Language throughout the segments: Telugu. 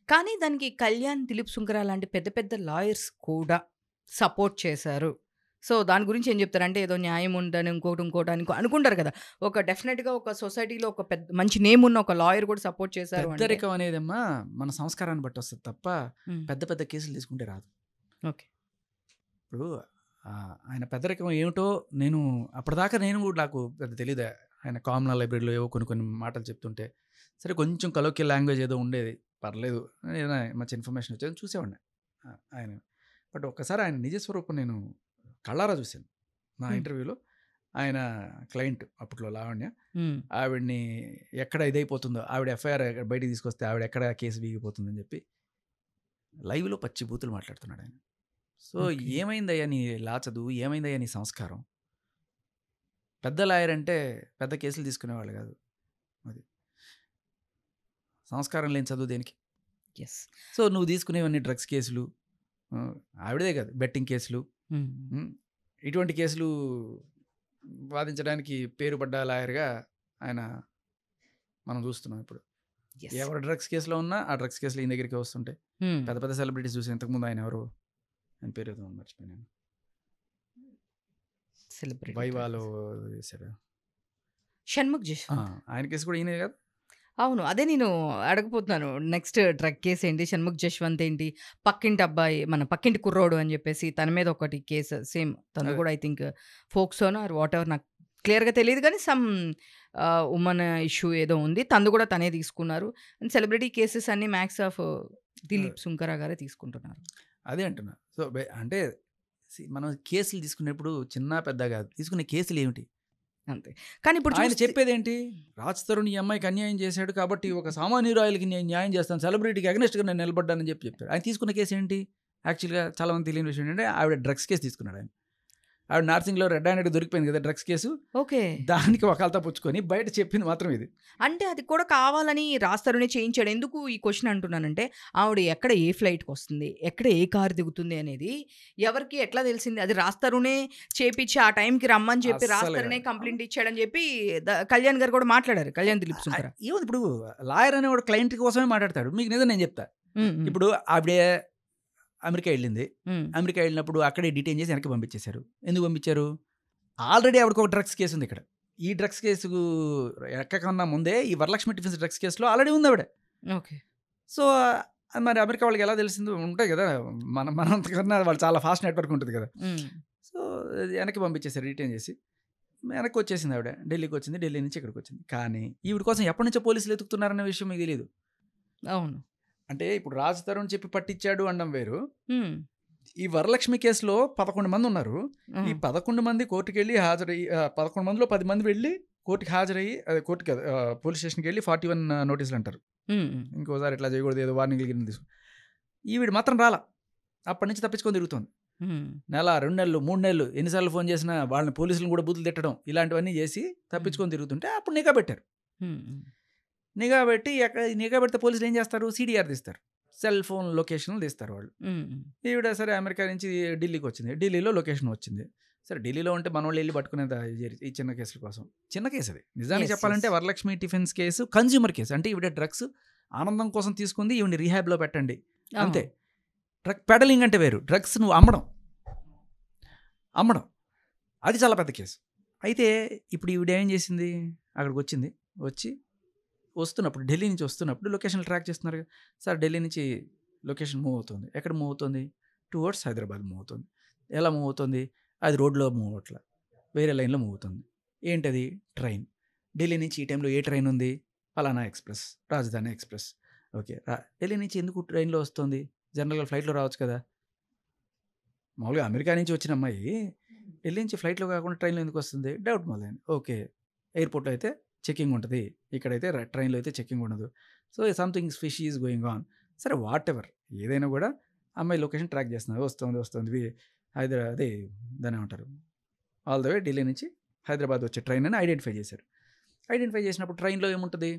కానీ దానికి కళ్యాణ్, దిలీప్ సుంకర లాంటి పెద్ద పెద్ద లాయర్స్ కూడా సపోర్ట్ చేశారు. సో, దాని గురించి ఏం చెప్తారంటే ఏదో న్యాయం ఉందని ఇంకోటి అని అనుకుంటారు కదా! ఒక డెఫినిట్‌గా ఒక సొసైటీలో ఒక పెద్ద మంచి నేమ్ ఉన్న ఒక లాయర్ కూడా సపోర్ట్ చేశారు అంటే పెద్దరికం అనేదమ్మా మన సంస్కారాన్ని బట్టి వస్తుంది తప్ప హ్మ్. పెద్ద పెద్ద కేసులు తీసుకుంటే రాదు. ఓకే. ఇప్పుడు ఆయన పెద్దరికం ఏమిటో అప్పటిదాకా నాకు పెద్ద తెలీదు. ఆయన కామన్ లైబ్రరీలో ఏవో కొన్ని మాటలు చెప్తుంటే సరే కొంచెం కలోకియల్ లాంగ్వేజ్ ఏదో ఉండేది, పర్లేదు, ఏదైనా మంచి ఇన్ఫర్మేషన్ వచ్చేది చూసేవాడిని ఆయన. బట్ ఒక్కసారి ఆయన నిజ స్వరూపం నేను కళ్ళారా చూశాను నా ఇంటర్వ్యూలో. ఆయన క్లయింట్ అప్పట్లో లావణ్య, ఆవిడ్ని ఎక్కడ ఇదైపోతుందో, ఆవిడ ఎఫ్ఐఆర్ బయటికి తీసుకొస్తే ఆవిడ ఎక్కడ కేసు వీగిపోతుందని చెప్పి లైవ్లో పచ్చి బూతులు మాట్లాడుతున్నాడు ఆయన. సో ఏమైందయ్యా నీ లా చదువు, ఏమైందయ్యా నీ సంస్కారం? పెద్ద లాయర్ అంటే పెద్ద కేసులు తీసుకునేవాళ్ళు కాదు, అది సంస్కారం లేని చదువు దేనికి? ఎస్. సో నువ్వు తీసుకునేవన్నీ డ్రగ్స్ కేసులు, ఆవిడదే కాదు బెట్టింగ్ కేసులు, ఇటువంటి కేసులు వాదించడానికి పేరు పడ్డ లాయర్గా ఆయన మనం చూస్తున్నాం ఇప్పుడు. ఎవరు డ్రగ్స్ కేసులో ఉన్నా ఆ డ్రగ్స్ కేసులు ఈయన దగ్గరికి వస్తుంటాయి. పెద్ద పెద్ద సెలబ్రిటీస్ చూసి ఇంతకుముందు ఆయన ఎవరు, ఆయన పేరు ఏదో మర్చిపోయాను, వైవాలో చేశారు షణ్ముఖ్ జశ్వంత్, ఆయన కేసు కూడా ఈయనే కదా. అవును, అదే నేను అడగపోతున్నాను. నెక్స్ట్ డ్రగ్ కేసు ఏంటి, షణ్ముఖ్ జశ్వంత్ ఏంటి, పక్కింటి అబ్బాయి మన పక్కింటి కుర్రోడు అని చెప్పేసి తన మీద ఒకటి కేసు సేమ్, తను కూడా ఐ థింక్ ఫోక్సోనో ఆర్ వాట్ ఎవర్, నాకు క్లియర్గా తెలియదు కానీ సమ్ ఉమెన్ ఇష్యూ ఏదో ఉంది, తను కూడా తనే తీసుకున్నారు. అండ్ సెలబ్రిటీ కేసెస్ అన్ని మ్యాక్స్ ఆఫ్ దిలీప్ సుంకర గారే తీసుకుంటున్నారు. అదే అంటున్నా. సో అంటే మనం కేసులు తీసుకునేప్పుడు చిన్న పెద్ద కాదు, తీసుకునే కేసులు ఏమిటి అంతే. కానీ ఇప్పుడు ఆయన చెప్పేది ఏంటి, రాజ్ తరుణ్ ఈ అమ్మాయికి అన్యాయం చేశాడు కాబట్టి ఒక సామాన్యురాయలకి నేను న్యాయం చేస్తాను, సెలబ్రిటీకి అగనెస్ట్గా నేను నిలబడ్డానని చెప్పాడు. ఆయన తీసుకున్న కేసు ఏంటి? యాక్చువల్గా చాలా మంది తెలియని విషయం ఏంటంటే ఆవిడ డ్రగ్స్ కేసు తీసుకున్నాడు ఆయన. ఆవిడ నార్సింగ్లో రెడ్ హ్యాండెడ్ దొరికిపోయింది కదా డ్రగ్స్ కేసు, ఓకే, దానికి వకాల్తా పుచ్చుకొని బయట చెప్పింది మాత్రం ఇది. అంటే అది కూడా కావాలని రాస్తారునే చేయించాడు. ఎందుకు ఈ క్వశ్చన్ అంటున్నానంటే ఆవిడ ఎక్కడ ఏ ఫ్లైట్కి వస్తుంది, ఎక్కడ ఏ కారు దిగుతుంది అనేది ఎవరికి ఎట్లా తెలిసింది? అది రాస్తారునే చేపించి ఆ టైంకి రమ్మని చెప్పి రాస్తారునే కంప్లైంట్ ఇచ్చాడని చెప్పి కళ్యాణ్ గారు కూడా మాట్లాడారు, కళ్యాణ్ దిలీప్ సుంకర. ఏముంది ఇప్పుడు లాయర్ అనేవాడు క్లయింట్ కోసమే మాట్లాడతాడు. మీకు నిజం నేను చెప్తా, ఇప్పుడు ఆవిడే అమెరికా వెళ్ళింది, అమెరికా వెళ్ళినప్పుడు అక్కడే డిటైన్ చేసి వెనక్కి పంపించేశారు. ఎందుకు పంపించారు? ఆల్రెడీ ఆవిడకు ఒక డ్రగ్స్ కేసు ఉంది ఇక్కడ. ఈ డ్రగ్స్ కేసుకు ఎక్కకన్నా ముందే ఈ వరలక్ష్మి టిఫిన్స్ డ్రగ్స్ కేసులో ఆల్రెడీ ఉంది ఆవిడ. ఓకే. సో మరి అమెరికా వాళ్ళకి ఎలా తెలిసిందో ఉంటాయి కదా, మనంతకన్నా వాళ్ళు చాలా ఫాస్ట్ నెట్వర్క్ ఉంటుంది కదా. సో వెనక్కి పంపించేశారు డిటైన్ చేసి. వెనక్కి వచ్చేసింది ఆవిడ, ఢిల్లీకి వచ్చింది, ఢిల్లీ నుంచి ఇక్కడికి వచ్చింది. కానీ ఈవిడ కోసం ఎప్పటి నుంచో పోలీసులు ఎతుకుతున్నారన్న విషయం మీకు తెలియదు. అవును, అంటే ఇప్పుడు రాజ్ తరుణ్ చెప్పి పట్టించాడు అనడం వేరు. ఈ వరలక్ష్మి కేసులో 11 మంది ఉన్నారు. ఈ 11 మంది కోర్టుకి వెళ్ళి హాజరయ్యి 11 మందిలో 10 మంది వెళ్ళి కోర్టుకి హాజరయ్యి, అదే కోర్టుకి పోలీస్ స్టేషన్కి వెళ్ళి 41 నోటీసులు అంటారు. ఇంకోసారి ఇట్లా చేయకూడదు, ఏదో వార్నింగ్లు గిన్నె తీసుకు. ఈవిడ మాత్రం రాలా, అప్పటి నుంచి తప్పించుకొని తిరుగుతుంది. నెల, 2 నెలలు, 3 నెలలు ఎన్నిసార్లు ఫోన్ చేసినా వాళ్ళని పోలీసులను కూడా బూతులు తిట్టడం ఇలాంటివన్నీ చేసి తప్పించుకొని తిరుగుతుంటే అప్పుడు నిఘా పెట్టారు. నిఘా పెట్టి నిఘా పెడితే పోలీసులు ఏం చేస్తారు? సిడిఆర్ తీస్తారు, సెల్ ఫోన్ లొకేషన్లు తీస్తారు వాళ్ళు. ఈవిడ సరే అమెరికా నుంచి ఢిల్లీకి వచ్చింది, ఢిల్లీలో లొకేషన్ వచ్చింది. సరే ఢిల్లీలో ఉంటే మన వాళ్ళు వెళ్ళి పట్టుకునేది ఈ చిన్న కేసుల కోసం. చిన్న కేసు అది నిజానికి చెప్పాలంటే. Varalakshmi tiffins case consumer case, అంటే ఈవిడ డ్రగ్స్ ఆనందం కోసం తీసుకుంది, ఈవిడ రీహాబ్లో పెట్టండి అంతే. డ్రగ్ పెడలింగ్ అంటే వేరు, డ్రగ్స్ నువ్వు అమ్మడం అది చాలా పెద్ద కేసు. అయితే ఇప్పుడు ఈవిడ ఏం చేసింది, అక్కడికి వచ్చింది, వస్తున్నప్పుడు ఢిల్లీ నుంచి వస్తున్నప్పుడు లొకేషన్ ట్రాక్ చేస్తున్నారు కదా సార్. ఢిల్లీ నుంచి లొకేషన్ మూవ్ అవుతుంది, ఎక్కడ మూవ్ అవుతుంది? టువర్డ్స్ హైదరాబాద్ మూవ్ అవుతుంది. ఎలా మూవ్ అవుతుంది? అది రోడ్లో మూవ్ అవట్లా, వేరే లైన్లో మూవ్ అవుతుంది. ఏంటది? ట్రైన్. ఢిల్లీ నుంచి ఈ టైంలో ఏ ట్రైన్ ఉంది? ఫలానా ఎక్స్ప్రెస్, రాజధాని ఎక్స్ప్రెస్. ఓకే, ఢిల్లీ నుంచి ఎందుకు ట్రైన్లో వస్తుంది? జనరల్గా ఫ్లైట్లో రావచ్చు కదా. మామూలుగా అమెరికా నుంచి వచ్చిన అమ్మాయి ఢిల్లీ నుంచి ఫ్లైట్లో కాకుండా ట్రైన్లో ఎందుకు వస్తుంది? డౌట్ మొదలైంది. ఓకే, ఎయిర్పోర్ట్లో అయితే చెకింగ్ ఉంటుంది, ఇక్కడైతే ట్రైన్లో అయితే చెకింగ్ ఉండదు. So something fish is going on. సరే వాట్ ఎవర్, ఏదైనా కూడా అమ్మాయి లొకేషన్ ట్రాక్ చేస్తున్నారు, వస్తుంది హైదరాబాద్, అదే దాన్ని ఏమంటారు, ఆల్ ద వే ఢిల్లీ నుంచి హైదరాబాద్ వచ్చే ట్రైన్ అని ఐడెంటిఫై చేశారు. ఐడెంటిఫై చేసినప్పుడు ట్రైన్లో ఏముంటుంది?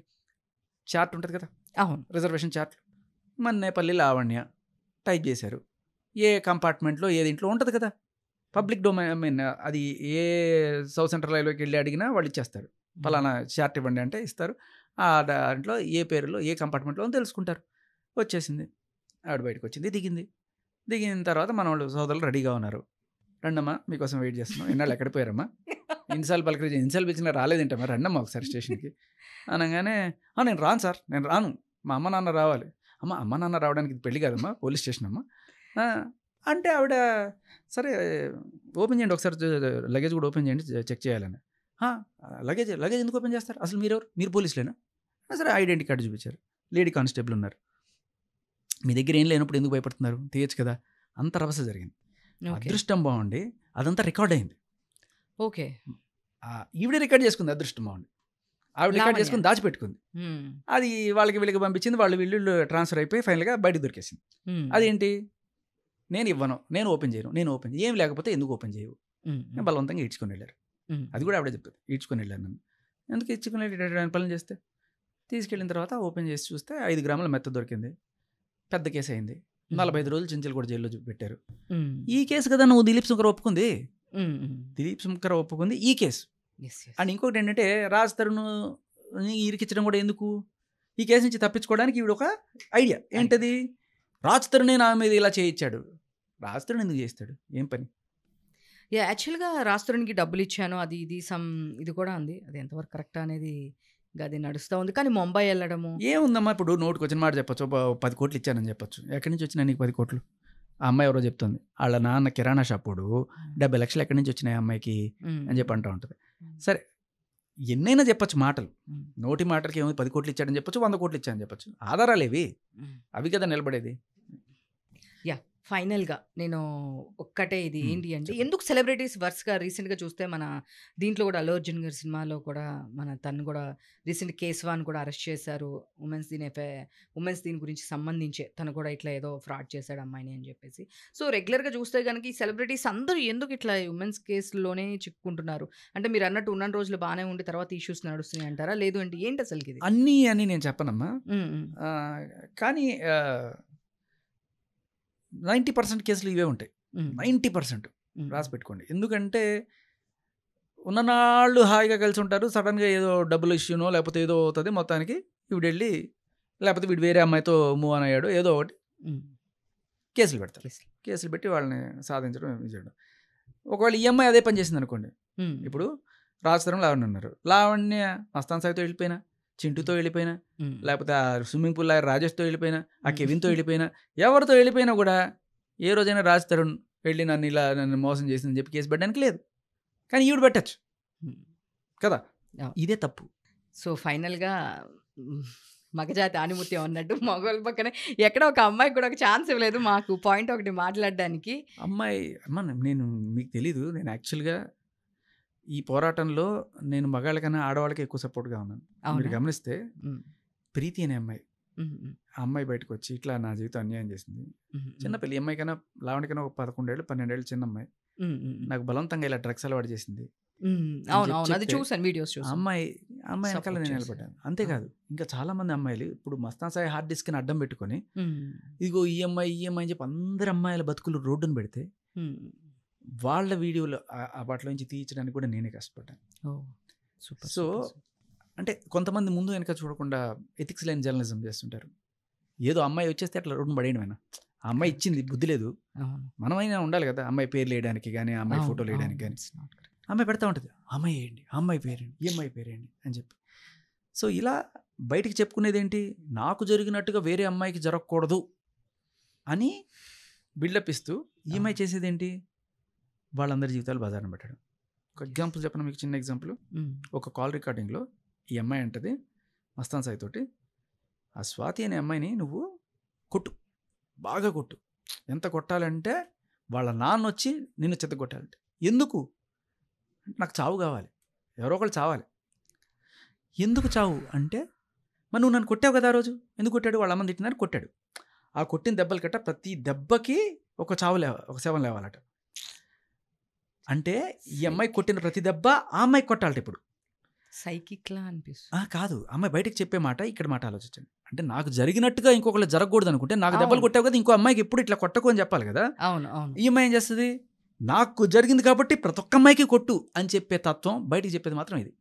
చార్ట్ ఉంటుంది కదా, అవును, reservation chart. Mannepalli Lavanya type చేశారు, ఏ కంపార్ట్మెంట్లో ఏది ఇంట్లో ఉంటుంది కదా, పబ్లిక్ డొమైన్. ఐ మీన్ అది ఏ సౌత్ సెంట్రల్ రైల్వేకి వెళ్ళి అడిగినా వాళ్ళు ఇచ్చేస్తారు, ఫలానా చార్ట్ ఇవ్వండి అంటే ఇస్తారు. ఆ దాంట్లో ఏ పేరులో ఏ కంపార్ట్మెంట్లో అని తెలుసుకుంటారు. వచ్చేసింది. ఆవిడ బయటకు వచ్చింది, దిగిన తర్వాత మన వాళ్ళు సోదరులు రెడీగా ఉన్నారు. రండమ్మా మీకోసం వెయిట్ చేస్తున్నాం, ఇన్నాళ్ళు ఎక్కడ పోయారమ్మా, ఇన్నిసార్లు పలకరించి ఇన్నిసార్లు పిలిచినా రాలేదంటమ్మా, రండమ్మా ఒకసారి స్టేషన్కి అనగానే నేను రాను సార్, నేను రాను, మా అమ్మ నాన్న రావాలి. అమ్మ నాన్న రావడానికి ఇది పెళ్ళి కాదమ్మా, పోలీస్ స్టేషన్ అమ్మా అంటే ఆవిడ సరే ఓపెన్ చేయండి ఒకసారి, లగేజ్ కూడా ఓపెన్ చేయండి చెక్ చేయాలని. లగేజ్ ఎందుకు ఓపెన్ చేస్తారు, అసలు మీరు పోలీసులేనా? సరే ఐడెంటిటీ కార్డు చూపించారు, లేడీ కానిస్టేబుల్ ఉన్నారు. మీ దగ్గర ఏం లేనప్పుడు ఎందుకు భయపడుతున్నారు, తీయచ్చు కదా. అంత రభస జరిగింది. అదృష్టం బాగుండి అదంతా రికార్డ్ అయింది. ఓకే, ఈవిడ రికార్డ్ చేసుకుంది, అదృష్టం బాగుండి ఆవిడ రికార్డ్ చేసుకుని దాచిపెట్టుకుంది. అది వాళ్ళకి వీళ్ళకి పంపించింది, వీళ్ళు ట్రాన్స్ఫర్ అయిపోయి ఫైనల్గా బయటకు దొరికేసింది. అదేంటి, నేను ఇవ్వను, నేను ఓపెన్ చేయను, ఏం లేకపోతే ఎందుకు ఓపెన్ చేయవు, బలవంతంగా ఈడ్చుకొని వెళ్ళారు. అది కూడా ఆవిడ చెప్తుంది, ఈడ్చుకొని వెళ్ళాను నన్ను, ఎందుకు ఈడ్చుకొని వెళ్ళి పనులు చేస్తే. తీసుకెళ్ళిన తర్వాత ఓపెన్ చేసి చూస్తే 5 గ్రాముల మెత్త దొరికింది. పెద్ద కేసు అయింది. 45 రోజులు చింతలు కూడా జైల్లో పెట్టారు. ఈ కేసు కదా నువ్వు దిలీప్ శంకర్ ఒప్పుకుంది ఈ కేసు. అండ్ ఇంకొకటి ఏంటంటే రాజ్ తరుణ్ ఇరికించడం కూడా ఎందుకు, ఈ కేసు నుంచి తప్పించుకోవడానికి ఈవిడ ఒక ఐడియా. ఏంటది, రాజ్ తరుణే నా మీద ఇలా చేయించాడు, రాజ్ తరుణ్ ఎందుకు చేస్తాడు, ఏం పని. యాక్చువల్గా రాజ్ తరుణ్కి డబ్బులు ఇచ్చాను, అది ఇది కూడా ఉంది, అది ఎంతవరకు కరెక్ట్ అనేది అది నడుస్తూ ఉంది. కానీ ముంబై వెళ్ళడము ఏముందమ్మా, ఇప్పుడు నోటుకు వచ్చిన మాట చెప్పచ్చు, 10 కోట్లు ఇచ్చానని చెప్పచ్చు. ఎక్కడి నుంచి వచ్చినా నీకు 10 కోట్లు? ఆ అమ్మాయి ఎవరో చెప్తుంది, వాళ్ళ నాన్న కిరాణా షాపుడు 70 లక్షలు ఎక్కడి నుంచి వచ్చినాయి అమ్మాయికి అని చెప్పి అంటూ ఉంటుంది. సరే ఎన్నైనా చెప్పచ్చు మాటలు, నోటి మాటలకి ఏమో 10 కోట్లు ఇచ్చాడని చెప్పచ్చు, 100 కోట్లు ఇచ్చాడని చెప్పచ్చు. ఆధారాలు ఏవి, అవి కదా నిలబడేది. ఫైనల్గా నేను ఒక్కటే ఇది ఏంటి అంటే, ఎందుకు సెలబ్రిటీస్ వర్స్గా రీసెంట్గా చూస్తే మన దీంట్లో కూడా అల్లు అర్జున్ గారి సినిమాలో కూడా తను కూడా రీసెంట్ కేసు1 కూడా అరెస్ట్ చేశారు. ఉమెన్స్ దీని గురించి సంబంధించే తను కూడా ఇట్లా ఏదో ఫ్రాడ్ చేశాడు అమ్మాయిని అని చెప్పేసి. సో రెగ్యులర్గా చూస్తే కనుక ఈ సెలబ్రిటీస్ అందరూ ఎందుకు ఇట్లా ఉమెన్స్ కేసులోనే చిక్కుంటున్నారు అంటే, మీరు అన్నట్టు ఉన్న రోజులు బాగానే ఉండి తర్వాత ఇష్యూస్ నడుస్తున్నాయి అంటారా, లేదు అంటే ఏంటి అసలుకి ఇది? అన్నీ అని నేను చెప్పనమ్మా, కానీ 90% కేసులు ఇవే ఉంటాయి. 90% రాసి పెట్టుకోండి. ఎందుకంటే ఉన్ననాళ్ళు హాయిగా కలిసి ఉంటారు, సడన్గా ఏదో డబ్బులు ఇష్యూనో లేకపోతే ఏదో అవుతుంది, మొత్తానికి వీడు వెళ్ళి లేకపోతే వీడు వేరే అమ్మాయితో మూవ్ ఆన్ అయ్యాడు, ఏదో ఒకటి కేసులు పెడతారు. కేసులు పెట్టి వాళ్ళని సాధించడం చేయడం. ఒకవేళ ఈ అమ్మాయి అదే పని చేసింది అనుకోండి, ఇప్పుడు రాజతరం లావణ్య ఉన్నారు, లావణ్య మస్తాన్ సాయితో వెళ్ళిపోయినా, చింటూతో వెళ్ళిపోయినా, లేకపోతే ఆ స్విమ్మింగ్ పూల్ రాజేష్తో వెళ్ళిపోయినా, ఆ కెవిన్తో వెళ్ళిపోయినా, ఎవరితో వెళ్ళిపోయినా కూడా ఏ రోజైనా రాజ్ తరుణ్ వెళ్ళి నన్ను మోసం చేసిందని చెప్పి కేసు పెట్టడానికి లేదు. కానీ ఈవిడ పెట్టచ్చు కదా, ఇదే తప్పు. సో ఫైనల్గా మగజాతి ఆనిముత్యం అన్నట్టు మగవాళ్ళ పక్కనే ఎక్కడ ఒక అమ్మాయికి కూడా ఒక ఛాన్స్ ఇవ్వలేదు మాకు పాయింట్ ఒకటి మాట్లాడడానికి. అమ్మాయి నేను మీకు తెలీదు, నేను యాక్చువల్గా ఈ పోరాటంలో నేను మగాళ్ళకన్నా ఆడవాళ్ళకి ఎక్కువ సపోర్ట్గా ఉన్నాను. మీరు గమనిస్తే ప్రీతి అనే అమ్మాయి, ఆ అమ్మాయి బయటకు వచ్చి ఇట్లా నా జీవితం అన్యాయం చేసింది. చిన్నపిల్ల, ఈ అమ్మాయి కన్నా లావణ్యకన్నా ఒక 11 ఏళ్ళు 12 ఏళ్ళు చిన్న అమ్మాయి, నాకు బలవంతంగా ఇలా డ్రగ్స్ అలవాటు చేసింది. అమ్మాయి వెనకాల నేను నిలబడ్డాను. అంతేకాదు ఇంకా చాలా మంది అమ్మాయిలు ఇప్పుడు మస్తాన్ సాయి హార్డ్ డిస్క్ ని అడ్డం పెట్టుకొని ఇదిగో ఈ అమ్మాయి అని చెప్పి అందరు అమ్మాయిల బతుకులు రోడ్డును పెడితే వాళ్ళ వీడియోలు వాటిలో నుంచి తీయించడానికి కూడా నేనే కష్టపడ్డాను. సో అంటే కొంతమంది ముందు వెనక చూడకుండా ఎథిక్స్ లేని జర్నలిజం చేస్తుంటారు. ఏదో అమ్మాయి వచ్చేస్తే అట్లా రోడ్డును పడేయడమైనా, ఆ అమ్మాయి ఇచ్చింది బుద్ధి లేదు, మనమైనా ఉండాలి కదా అమ్మాయి పేర్లు వేయడానికి కానీ అమ్మాయి ఫోటోలు వేయడానికి కానీ. అమ్మాయి పెడతా ఉంటుంది, అమ్మాయి వేయండి, అమ్మాయి పేరేంటి, ఈ అమ్మాయి పేరేంటి అని చెప్పి. సో ఇలా బయటికి చెప్పుకునేది ఏంటి, నాకు జరిగినట్టుగా వేరే అమ్మాయికి జరగకూడదు అని బిల్డప్ ఇస్తూ ఈ అమ్మాయి చేసేది ఏంటి, వాళ్ళందరి జీవితాలు బజారున పెట్టడం. ఒక ఎగ్జాంపుల్ చెప్పను మీకు, చిన్న ఎగ్జాంపుల్. ఒక కాల్ రికార్డింగ్లో ఈ అమ్మాయి అంటది మస్తాన్ సాయి తోటి, ఆ స్వాతి అనే అమ్మాయిని నువ్వు కొట్టు, బాగా కొట్టు, ఎంత కొట్టాలంటే వాళ్ళ నాన్న వచ్చి నిన్ను చెత్త కొట్టాలంటే. ఎందుకు, నాకు చావు కావాలి, ఎవరో ఒకళ్ళు చావాలి. ఎందుకు చావు అంటే, మరి నువ్వు నన్ను కొట్టావు కదా ఆ రోజు, ఎందుకు కొట్టాడు, వాళ్ళ అమ్మ తిట్టినారు కొట్టాడు. ఆ కొట్టిన దెబ్బలు కట్ట ప్రతి దెబ్బకి ఒక ఒక శవం లేవాలట. అంటే ఈ అమ్మాయి కొట్టిన ప్రతి దెబ్బ ఆ అమ్మాయికి కొట్టాలట. ఇప్పుడు సైకిక్లా అనిపిస్తుంది. కాదు, అమ్మాయి బయటకు చెప్పే మాట, ఇక్కడ మాట ఆలోచించండి. అంటే నాకు జరిగినట్టుగా ఇంకొకళ్ళు జరగకూడదు అనుకుంటే, నాకు దెబ్బలు కొట్టావు కదా ఇంకో అమ్మాయికి ఎప్పుడు ఇట్లా కొట్టకు అని చెప్పాలి కదా. ఈ అమ్మాయి ఏం చేస్తుంది, నాకు జరిగింది కాబట్టి ప్రతి ఒక్క అమ్మాయికి కొట్టు అని చెప్పే తత్వం, బయటికి చెప్పేది మాత్రం ఇది.